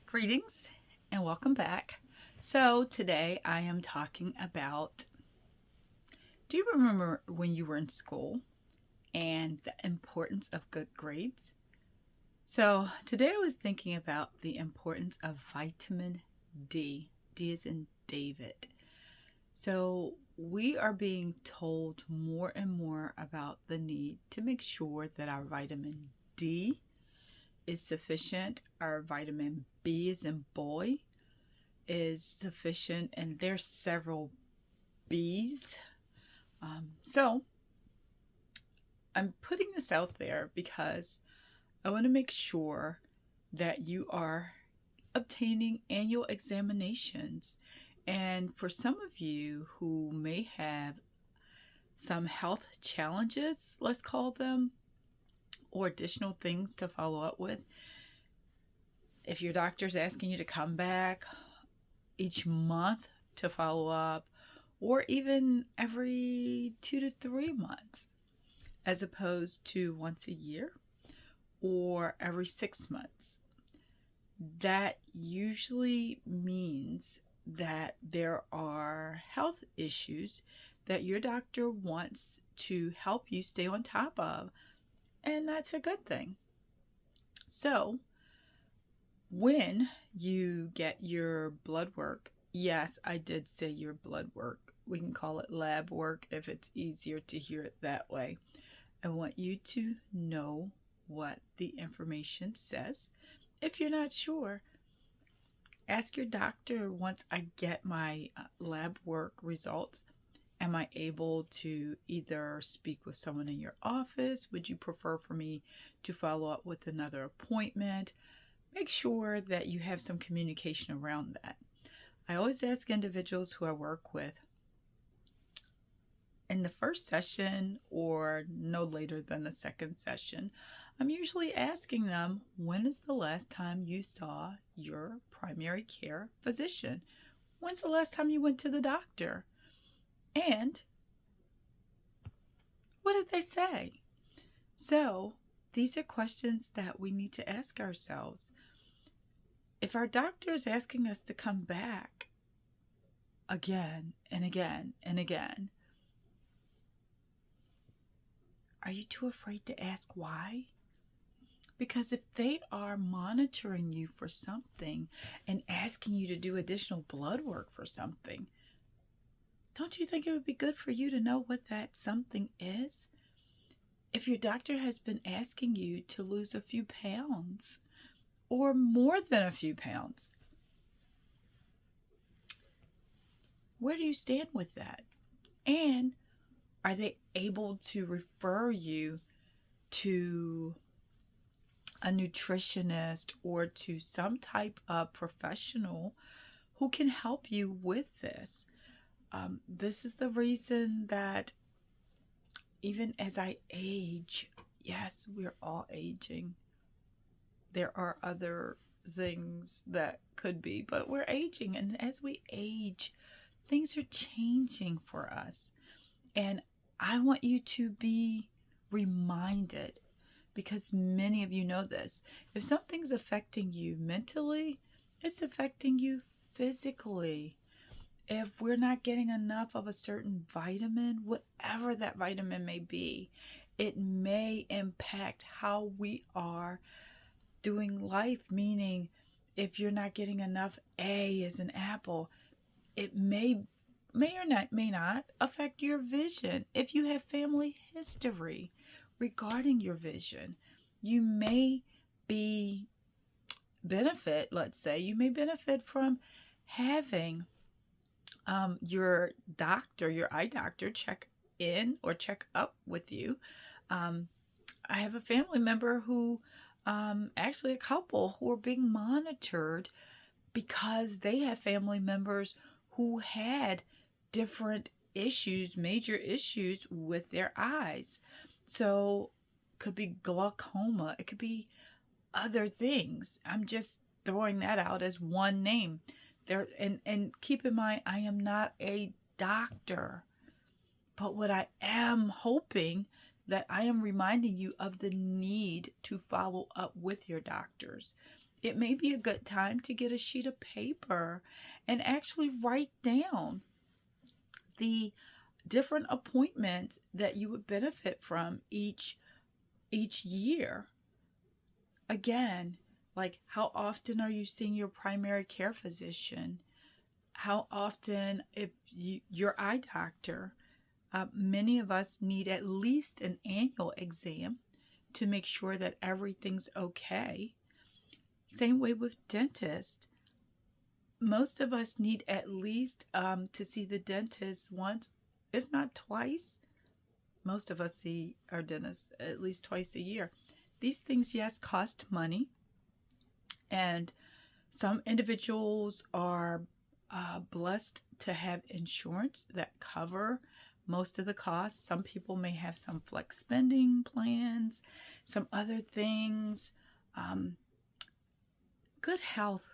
Greetings and welcome back. So today I am talking about, do you remember when you were in school and the importance of good grades? So today I was thinking about the importance of vitamin D. D is in David. So we are being told more and more about the need to make sure that our vitamin D is sufficient. Our vitamin B is in boy is sufficient, and there's several B's. So I'm putting this out there because I want to make sure that you are obtaining annual examinations. And for some of you who may have some health challenges, let's call them, or additional things to follow up with, if your doctor's asking you to come back each month to follow up, or even every 2 to 3 months, as opposed to once a year or every 6 months, that usually means that there are health issues that your doctor wants to help you stay on top of, and that's a good thing. So when you get your blood work, yes, I did say your blood work. We can call it lab work if it's easier to hear it that way. I want you to know what the information says. If you're not sure, ask your doctor once I get my lab work results. Am I able to either speak with someone in your office? Would you prefer for me to follow up with another appointment? Make sure that you have some communication around that. I always ask individuals who I work with in the first session or no later than the second session, I'm usually asking them, when is the last time you saw your primary care physician? When's the last time you went to the doctor? And what did they say? So these are questions that we need to ask ourselves. If our doctor is asking us to come back again and again and again, are you too afraid to ask why? Because if they are monitoring you for something and asking you to do additional blood work for something, don't you think it would be good for you to know what that something is? If your doctor has been asking you to lose a few pounds or more than a few pounds, where do you stand with that? And are they able to refer you to a nutritionist or to some type of professional who can help you with this? This is the reason that even as I age, yes, we're all aging. There are other things that could be, but we're aging. And as we age, things are changing for us. And I want you to be reminded, because many of you know this, if something's affecting you mentally, it's affecting you physically. If we're not getting enough of a certain vitamin, whatever that vitamin may be, it may impact how we are doing life. Meaning, if you're not getting enough A as an apple, it may not affect your vision. If you have family history regarding your vision, you may let's say you may benefit from having your eye doctor check in or check up with you. I have a family member who, actually a couple who are being monitored because they have family members who had different issues, major issues with their eyes. So it could be glaucoma, it could be other things. I'm just throwing that out as one name. There, and keep in mind, I am not a doctor, but what I am hoping that I am reminding you of the need to follow up with your doctors. it may be a good time to get a sheet of paper and actually write down the different appointments that you would benefit from each year. Again, like, how often are you seeing your primary care physician? How often, if your eye doctor? Many of us need at least an annual exam to make sure that everything's okay. Same way with dentists. Most of us need at least to see the dentist once, if not twice. Most of us see our dentist at least twice a year. These things, yes, cost money. And some individuals are blessed to have insurance that cover most of the costs. Some people may have some flex spending plans, some other things. Good health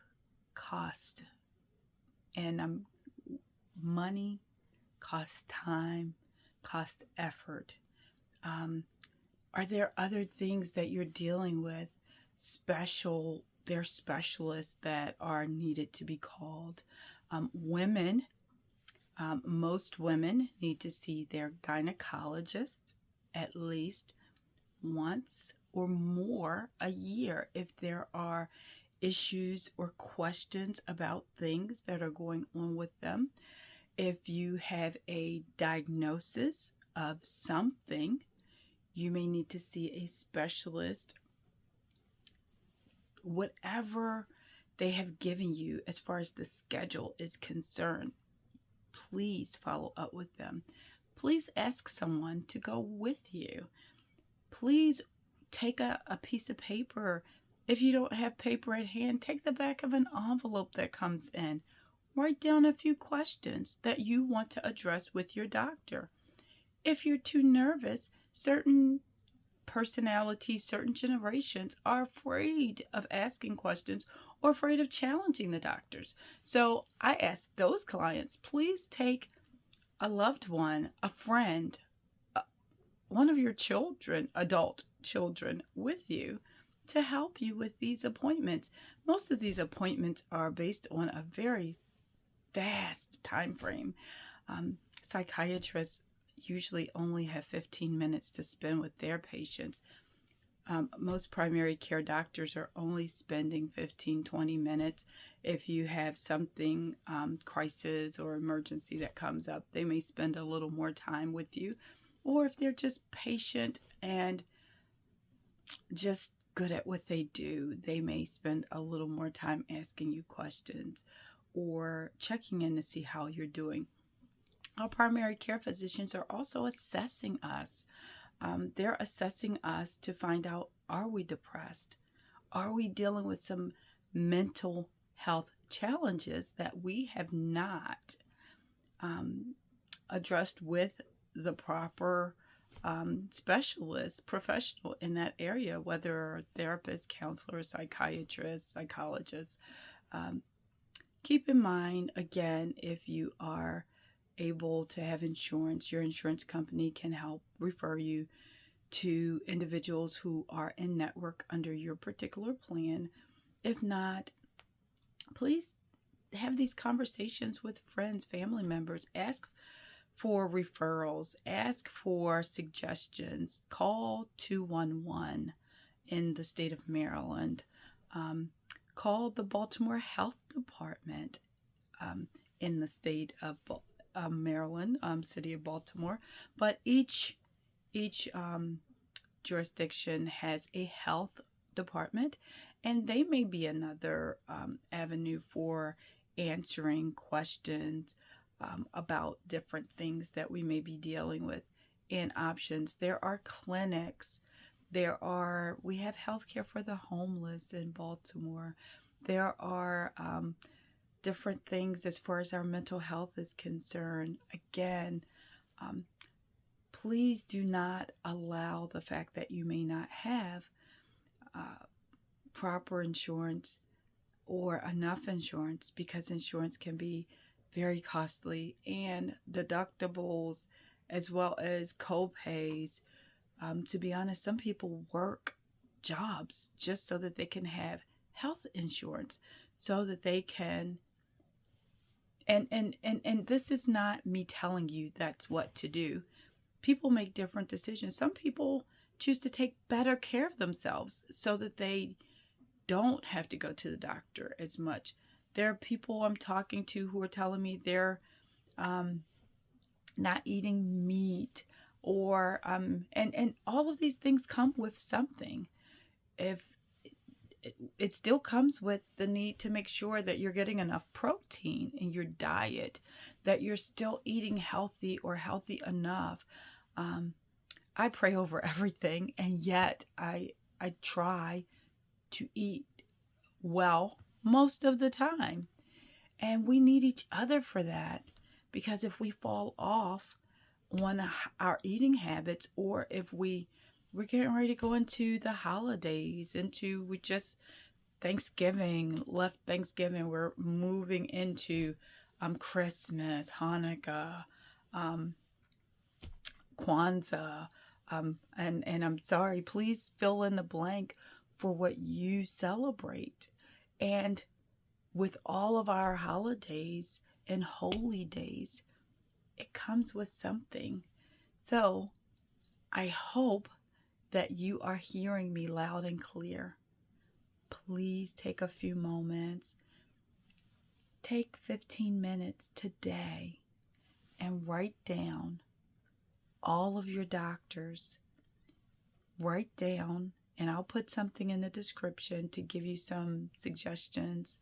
cost, and money costs time, costs effort. Are there other things that you're dealing with? There are specialists that are needed to be called. Most women need to see their gynecologist at least once or more a year if there are issues or questions about things that are going on with them. If you have a diagnosis of something, you may need to see a specialist. Whatever they have given you as far as the schedule is concerned, please follow up with them. Please ask someone to go with you. Please take a piece of paper. If you don't have paper at hand, take the back of an envelope that comes in. Write down a few questions that you want to address with your doctor. If you're too nervous, certain personalities, certain generations are afraid of asking questions or afraid of challenging the doctors. So I ask those clients, please take a loved one, a friend, one of your children, adult children, with you to help you with these appointments. Most of these appointments are based on a very fast time frame. Psychiatrists usually only have 15 minutes to spend with their patients. Most primary care doctors are only spending 15-20 minutes. If you have something, crisis or emergency that comes up, they may spend a little more time with you. Or if they're just patient and just good at what they do, they may spend a little more time asking you questions or checking in to see how you're doing. Our primary care physicians are also assessing us. They're assessing us to find out, are we depressed? Are we dealing with some mental health challenges that we have not addressed with the proper specialist, professional in that area, whether a therapist, counselor, psychiatrist, psychologist. Keep in mind, again, if you are able to have insurance, your insurance company can help refer you to individuals who are in network under your particular plan. If not, please have these conversations with friends, family members. Ask for referrals, ask for suggestions. Call 211 in the state of Maryland. Call the Baltimore Health Department in the state of Maryland, city of Baltimore. But each jurisdiction has a health department, and they may be another avenue for answering questions about different things that we may be dealing with and options. There are clinics. We have healthcare for the homeless in Baltimore. There are different things as far as our mental health is concerned. Again, please do not allow the fact that you may not have proper insurance or enough insurance, because insurance can be very costly, and deductibles as well as co-pays. To be honest, some people work jobs just so that they can have health insurance so that they can, and this is not me telling you that's what to do. People make different decisions. Some people choose to take better care of themselves so that they don't have to go to the doctor as much. There are people I'm talking to who are telling me they're not eating meat, or and all of these things come with something. If it still comes with the need to make sure that you're getting enough protein in your diet, that you're still eating healthy or healthy enough. I pray over everything, and yet I try to eat well most of the time. And we need each other for that, because if we fall off on our eating habits, or if we're getting ready to go into the holidays, we just Thanksgiving, left Thanksgiving, we're moving into Christmas, Hanukkah, Kwanzaa, and I'm sorry, please fill in the blank for what you celebrate. And with all of our holidays and holy days, it comes with something. So I hope that you are hearing me loud and clear. Please take a few moments. Take 15 minutes today and write down all of your doctors. Write down, and I'll put something in the description to give you some suggestions.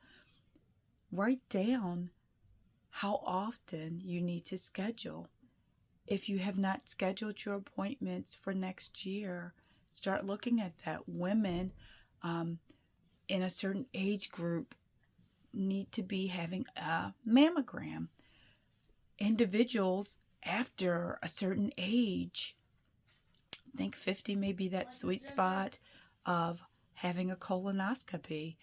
Write down how often you need to schedule. If you have not scheduled your appointments for next year, start looking at that. Women in a certain age group need to be having a mammogram. Individuals after a certain age, I think 50 may be that sweet spot of having a colonoscopy,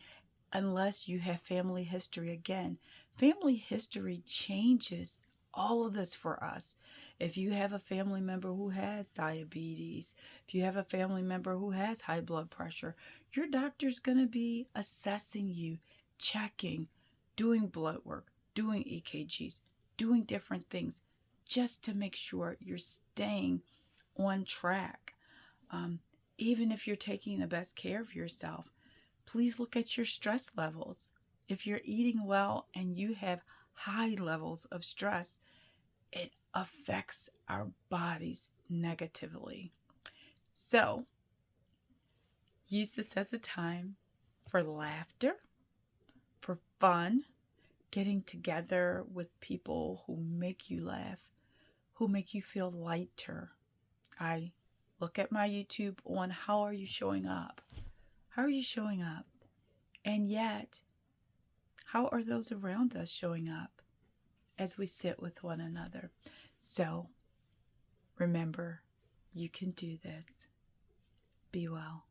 unless you have family history. Again, family history changes all of this for us. If you have a family member who has diabetes, if you have a family member who has high blood pressure, your doctor's going to be assessing you, checking, doing blood work, doing EKGs, doing different things, just to make sure you're staying on track. Even if you're taking the best care of yourself, please look at your stress levels. If you're eating well and you have high levels of stress, it affects our bodies negatively. So, use this as a time for laughter, for fun, getting together with people who make you laugh, who make you feel lighter. I look at my YouTube on how are you showing up? How are you showing up? And yet, how are those around us showing up as we sit with one another? So, remember, you can do this. Be well.